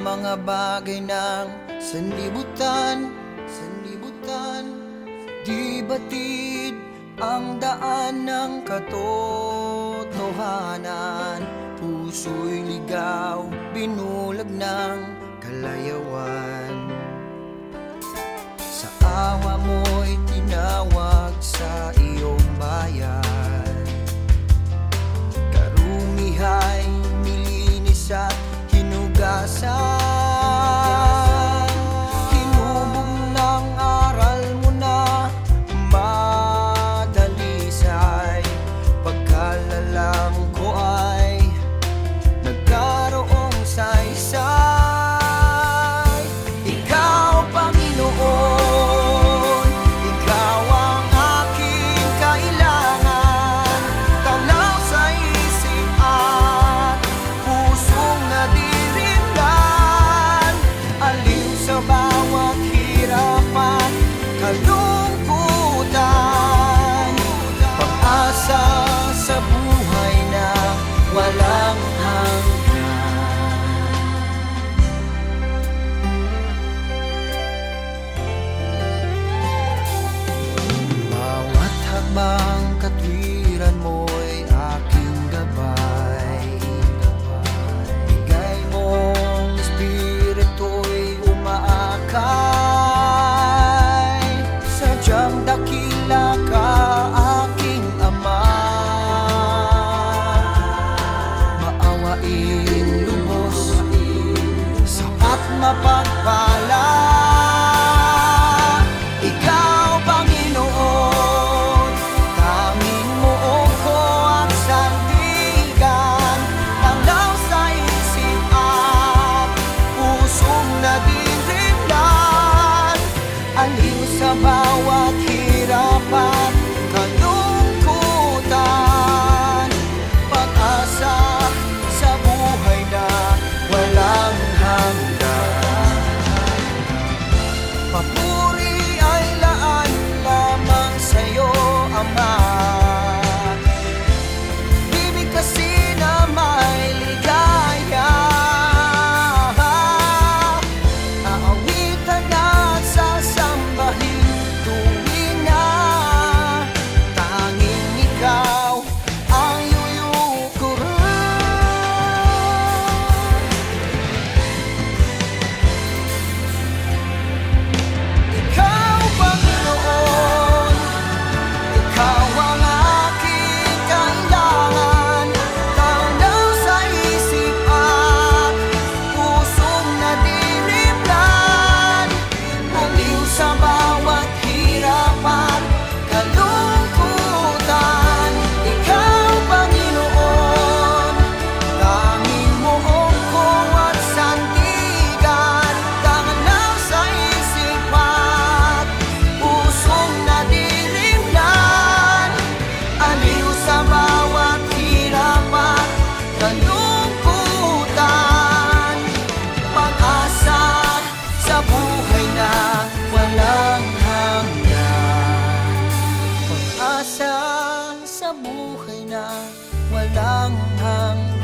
mga bagay ng sanlibutan. Di batid ang daan ng katotohanan. Puso'y ligaw, binulag ng kalayawan. Sa awa mo'y tinawag sa iyong bayan. Karumihay, nilinis at hinugasan. Kalungkutan, pag-asa sa buhay na walang hanggan. Bawat hakbang katwiran mo'y aking gabay. Bigay mong espiritu'y umaakay. Dakila ka, aking Ama. Maawain lubos at mapagpala. Ikaw, Panginoon, tanging muong ko at sandigan. Tanglaw sa isip at pusong nadidilan. Aliw sa bawat hirapan, kalungkutan, pag-asa sa buhay na walang hanggan. Papuri ay laan lamang sa'yo, Ama. Bibigkasin na may ligaya. Aawitan at sasambahin tuwing na tanging ikaw ang yuyukuran. Ikaw, Panginoon, ikaw ang aking kailangan. Tanaw sa isip at pusong nadilimlan. Aliw sa bawat hirapan, kalungkutan. Ikaw, Panginoon, tanging muong ko at sandigan. Tanganaw sa isip at pusong nadilimlan. Aliw sa bawat hirapan, kalungkutan, pag-asa sa buhay na walang hanggan. Pag-asa sa buhay na walang hanggan.